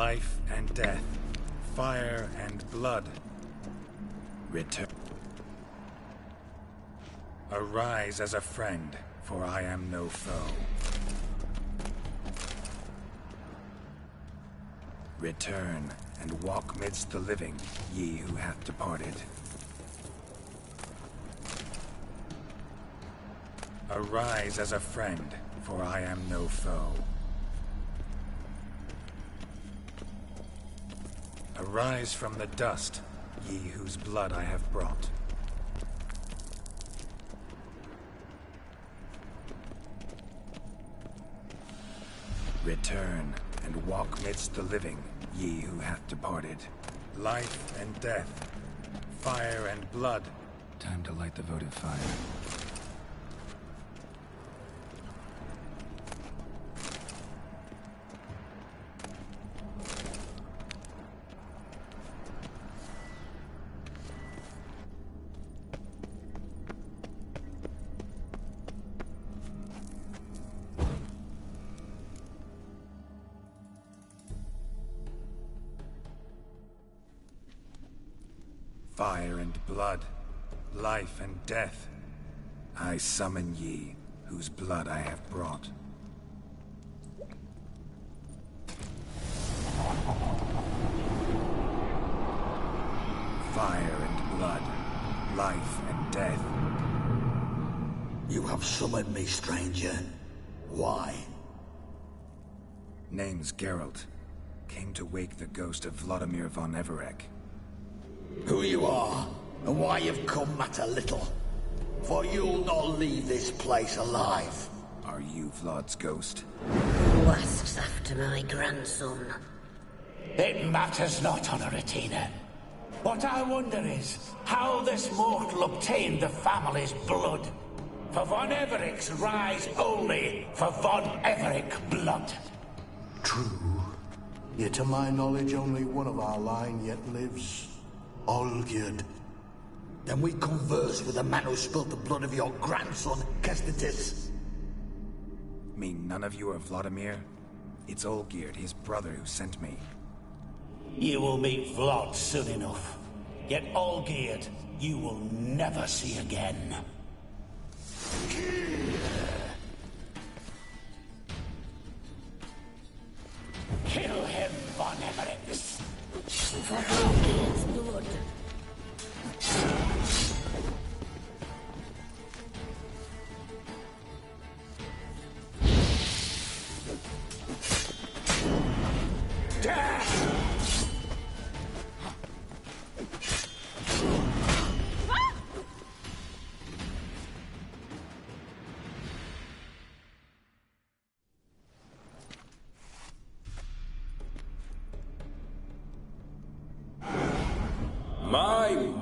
life and death, fire and blood. Return. Arise as a friend, for I am no foe. Return, and walk midst the living, ye who hath departed. Arise as a friend, for I am no foe. Arise from the dust, ye whose blood I have brought. Return, and walk midst the living, ye who hath departed. Life and death, fire and blood. Time to light the votive fire. Fire and blood, life and death, I summon ye, whose blood I have brought. Fire and blood, life and death. You have summoned me, stranger. Why? Name's Geralt. Came to wake the ghost of Vladimir von Everec. Who you are, and why you've come matter little. For you'll not leave this place alive. Are you Vlad's ghost? Who asks after my grandson? It matters not, Honoratina. What I wonder is how this mortal obtained the family's blood. For von Everic's rise only for von Everec blood. True. Yet to my knowledge, only one of our line yet lives. Olgierd. Then we converse with the man who spilled the blood of your grandson, Kestitis. Mean none of you are Vladimir? It's Olgierd, his brother, who sent me. You will meet Vlad soon enough. Yet Olgierd, you will never see again. Kill him, von Everec. For Olgierd's blood.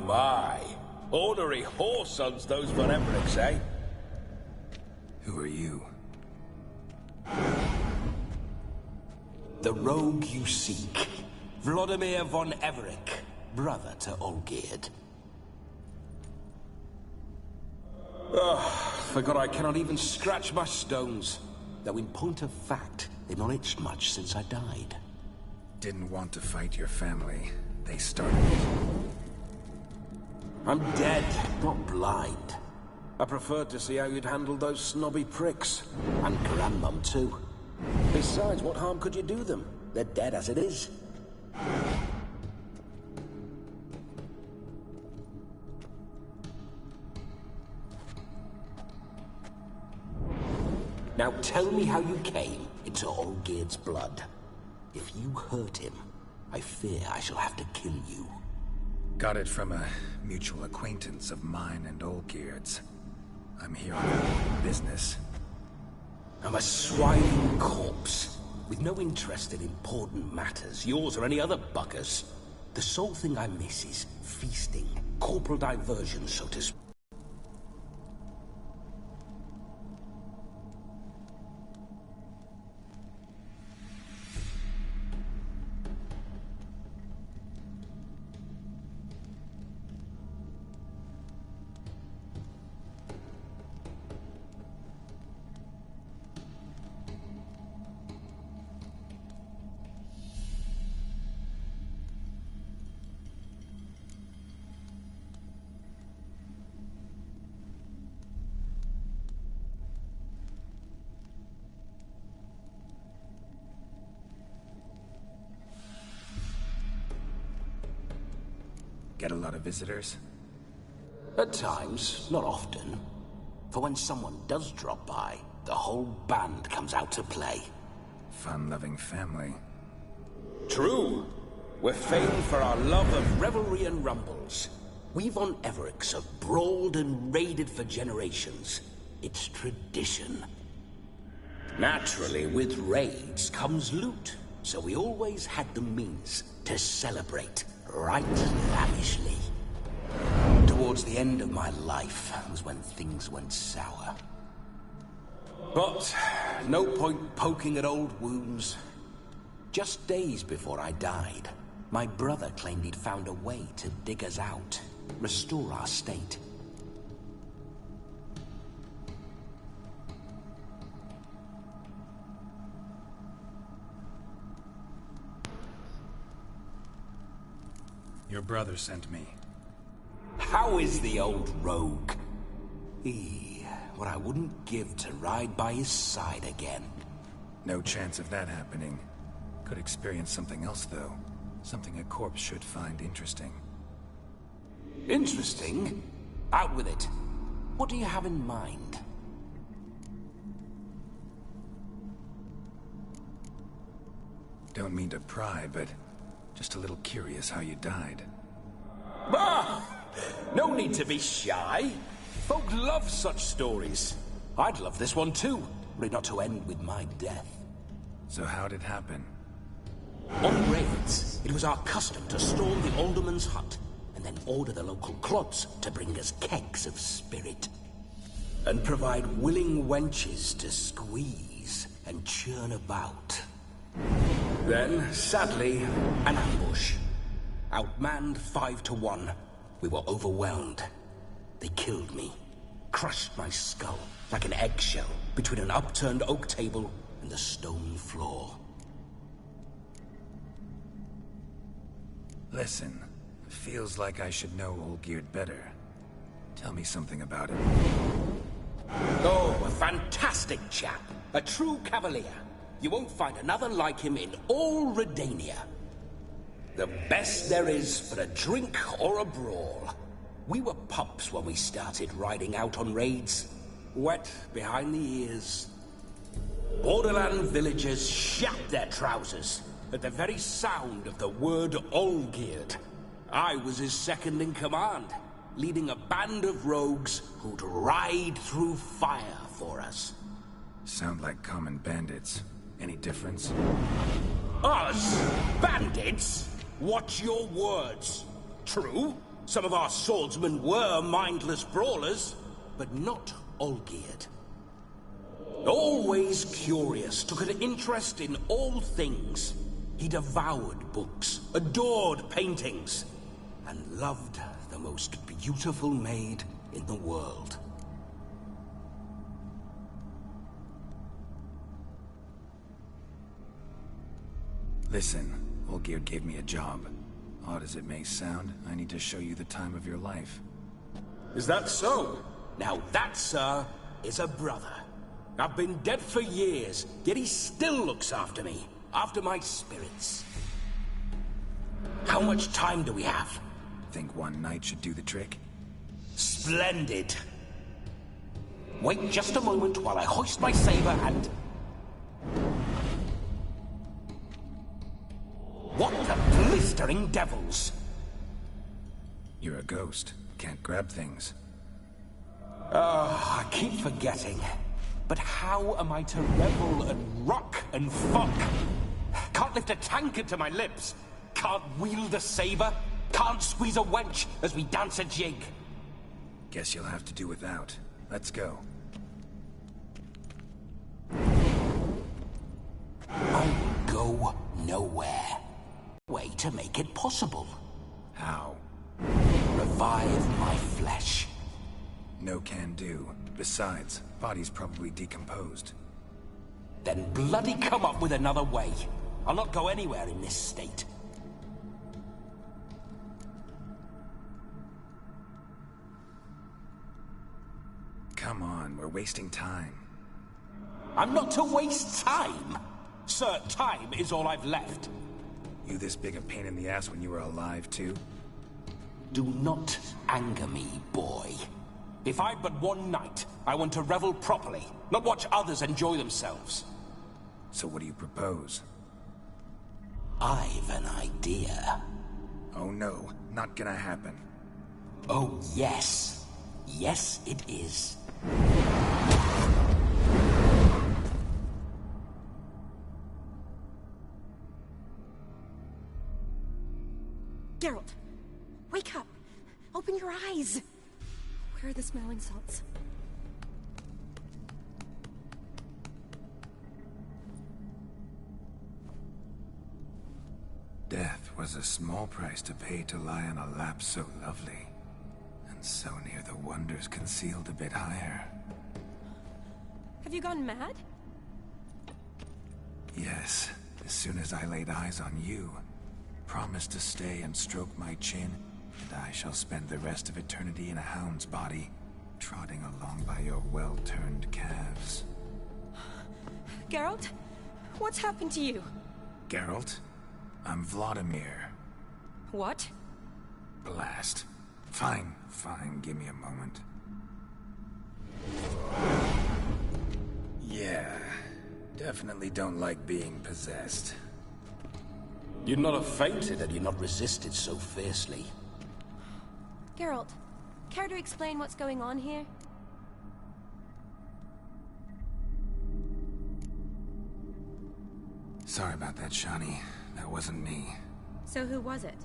My. Ornery whoresons those von Everecs, eh? Who are you? The rogue you seek. Vladimir von Everec, brother to Olgierd. Forgot I cannot even scratch my stones. Though in point of fact, they've not itched much since I died. Didn't want to fight your family. They started it. I'm dead, not blind. I preferred to see how you'd handled those snobby pricks. And Grandmum, too. Besides, what harm could you do them? They're dead as it is. Now tell me how you came into Olgierd's blood. If you hurt him, I fear I shall have to kill you. Got it from a mutual acquaintance of mine and Olgierd's. I'm here on business. I'm a swining corpse, with no interest in important matters, yours or any other buggers. The sole thing I miss is feasting, corporal diversion, so to speak. Get a lot of visitors? At times, not often. For when someone does drop by, the whole band comes out to play. Fun-loving family. True. We're famed for our love of revelry and rumbles. We've on Everix have brawled and raided for generations. It's tradition. Naturally, with raids comes loot, so we always had the means to celebrate right lavishly. Towards the end of my life was when things went sour. But no point poking at old wounds. Just days before I died, my brother claimed he'd found a way to dig us out, restore our state. Your brother sent me. How is the old rogue? What I wouldn't give to ride by his side again. No chance of that happening. Could experience something else, though. Something a corpse should find interesting. Interesting? Out with it. What do you have in mind? Don't mean to pry, but just a little curious how you died. Bah! No need to be shy. Folk love such stories. I'd love this one too, were it not to end with my death. So how'd it happen? On raids, it was our custom to storm the alderman's hut, and then order the local clods to bring us kegs of spirit. And provide willing wenches to squeeze and churn about. Then, sadly, an ambush. Outmanned 5 to 1. We were overwhelmed. They killed me. Crushed my skull like an eggshell between an upturned oak table and the stone floor. Listen, feels like I should know Olgierd better. Tell me something about him. Oh, a fantastic chap. A true cavalier. You won't find another like him in all Redania. The best there is for a drink or a brawl. We were pups when we started riding out on raids. Wet behind the ears. Borderland villagers shat their trousers at the very sound of the word Olgierd. I was his second in command, leading a band of rogues who'd ride through fire for us. Sound like common bandits. Any difference? Us? Bandits? Watch your words. True, some of our swordsmen were mindless brawlers, but not Olgierd. Always curious, took an interest in all things. He devoured books, adored paintings, and loved the most beautiful maid in the world. Listen, Olgierd gave me a job. Odd as it may sound, I need to show you the time of your life. Is that so? Now that, sir, is a brother. I've been dead for years, yet he still looks after me, after my spirits. How much time do we have? Think one night should do the trick? Splendid. Wait just a moment while I hoist my saber and... What the blistering devils! You're a ghost. Can't grab things. I keep forgetting. But how am I to revel and rock and fuck? Can't lift a tankard to my lips. Can't wield a saber. Can't squeeze a wench as we dance a jig. Guess you'll have to do without. Let's go. I go nowhere. Way to make it possible. How? Revive my flesh. No can do. Besides, body's probably decomposed. Then bloody come up with another way. I'll not go anywhere in this state. Come on, we're wasting time. I'm not to waste time. Sir, time is all I've left. You this big a pain in the ass when you were alive, too? Do not anger me, boy. If I've but one night, I want to revel properly, not watch others enjoy themselves. So what do you propose? I've an idea. Oh no, not gonna happen. Oh, yes. Yes, it is. Geralt, wake up. Open your eyes. Where are the smelling salts? Death was a small price to pay to lie on a lap so lovely, and so near the wonders concealed a bit higher. Have you gone mad? Yes, as soon as I laid eyes on you, promised to stay and stroke my chin, and I shall spend the rest of eternity in a hound's body, trotting along by your well-turned calves. Geralt, what's happened to you? Geralt? I'm Vladimir. What? Blast. Fine, give me a moment. Yeah, definitely don't like being possessed. You'd not have fainted had you not resisted so fiercely. Geralt, care to explain what's going on here? Sorry about that, Shani. That wasn't me. So who was it?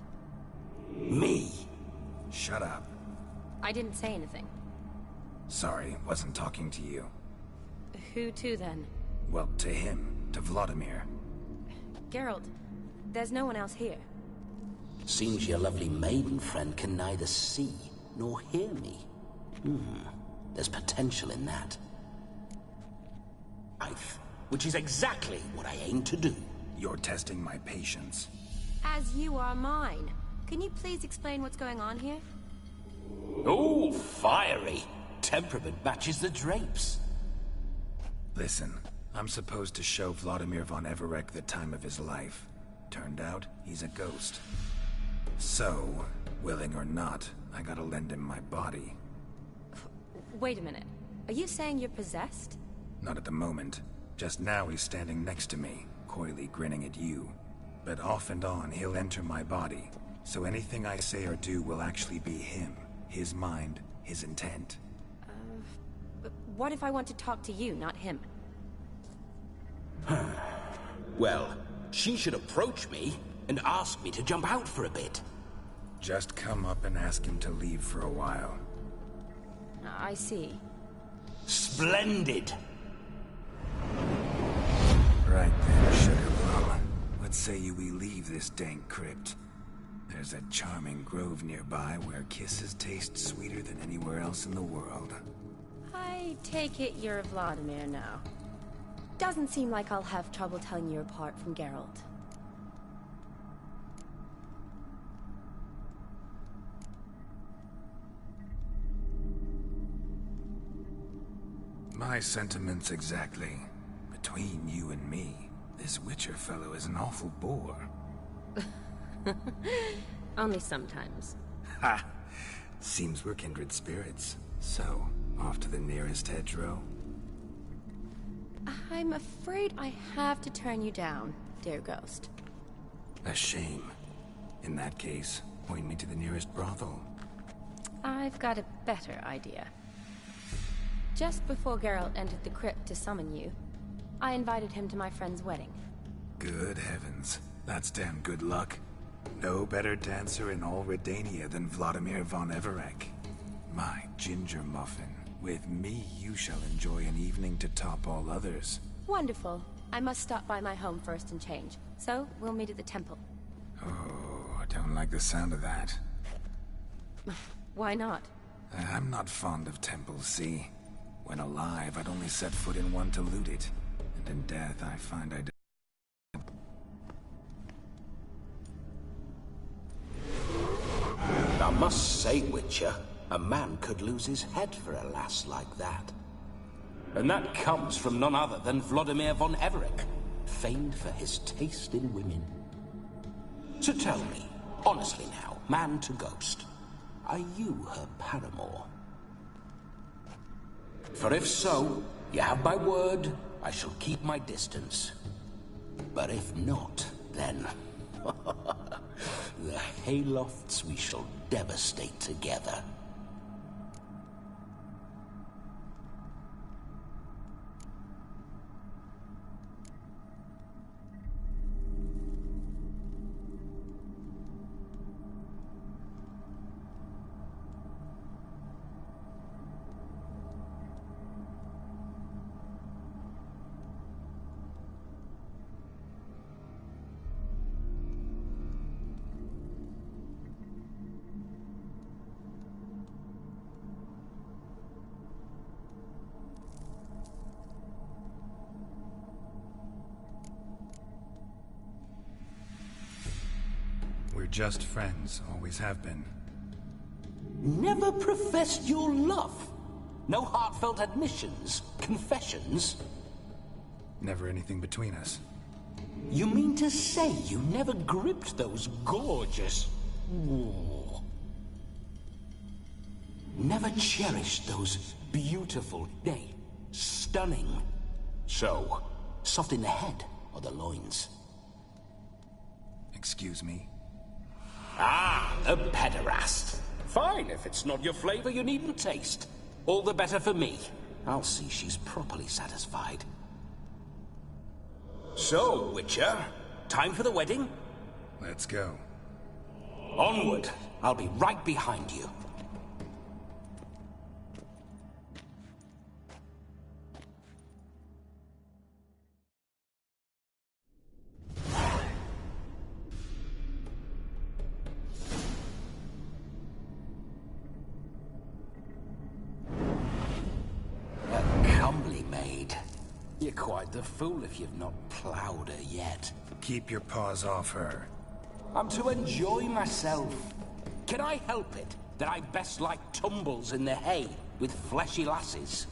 Me? Shut up. I didn't say anything. Sorry, wasn't talking to you. Who to then? Well, to him. To Vladimir. Geralt, there's no one else here. Seems your lovely maiden friend can neither see nor hear me. There's potential in that. Which is exactly what I aim to do. You're testing my patience. As you are mine. Can you please explain what's going on here? Oh, fiery. Temperament matches the drapes. Listen, I'm supposed to show Vladimir von Everec the time of his life. Turned out, he's a ghost. So, willing or not, I gotta lend him my body. Wait a minute. Are you saying you're possessed? Not at the moment. Just now he's standing next to me, coyly grinning at you. But off and on, he'll enter my body. So anything I say or do will actually be him. His mind, his intent. But what if I want to talk to you, not him? Well, she should approach me and ask me to jump out for a bit. Just come up and ask him to leave for a while. I see. Splendid! Right then, Sugar Plum. What say you we leave this dank crypt? There's a charming grove nearby where kisses taste sweeter than anywhere else in the world. I take it you're Vladimir now. Doesn't seem like I'll have trouble telling you apart from Geralt. My sentiments exactly. Between you and me, this Witcher fellow is an awful bore. Only sometimes. Ha! Seems we're kindred spirits. So, off to the nearest hedgerow? I'm afraid I have to turn you down, dear ghost. A shame. In that case, point me to the nearest brothel. I've got a better idea. Just before Geralt entered the crypt to summon you, I invited him to my friend's wedding. Good heavens. That's damn good luck. No better dancer in all Redania than Vladimir von Everec. My ginger muffin. With me, you shall enjoy an evening to top all others. Wonderful. I must stop by my home first and change. So, we'll meet at the temple. Oh, I don't like the sound of that. Why not? I'm not fond of temples, see? When alive, I'd only set foot in one to loot it. And in death, I find I I must say, Witcher, a man could lose his head for a lass like that. And that comes from none other than Vladimir von Everec, famed for his taste in women. So tell me, honestly now, man to ghost, Are you her paramour? For if so, you have my word, I shall keep my distance. But if not, then... the haylofts we shall devastate together. We're just friends, always have been. Never professed your love? No heartfelt admissions? Confessions? Never anything between us. You mean to say you never gripped those gorgeous... Never cherished those beautiful, nay, stunning... So, soft in the head or the loins? Excuse me? Ah, a pederast. Fine, if it's not your flavor, you needn't taste. All the better for me. I'll see she's properly satisfied. So, Witcher, time for the wedding? Let's go. Onward. I'll be right behind you. You're quite the fool if you've not plowed her yet. Keep your paws off her. I'm to enjoy myself. Can I help it that I best like tumbles in the hay with fleshy lasses?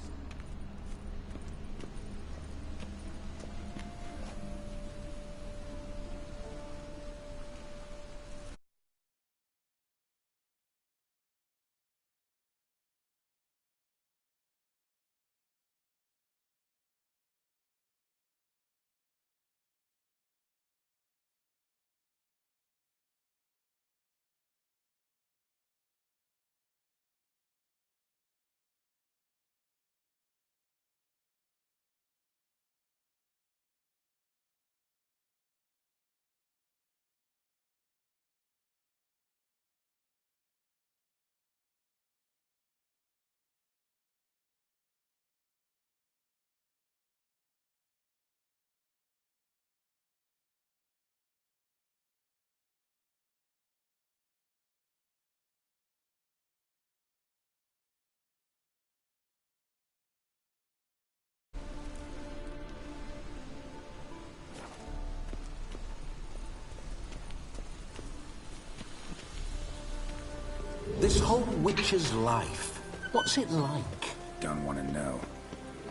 This whole witcher's life, what's it like? Don't want to know.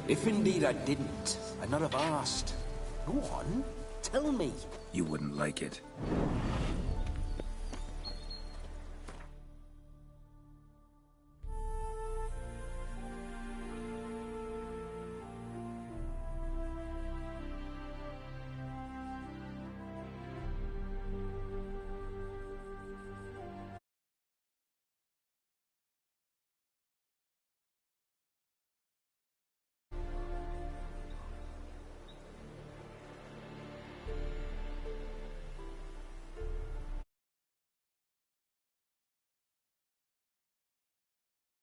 If indeed I didn't, I'd not have asked. Go on, tell me. You wouldn't like it.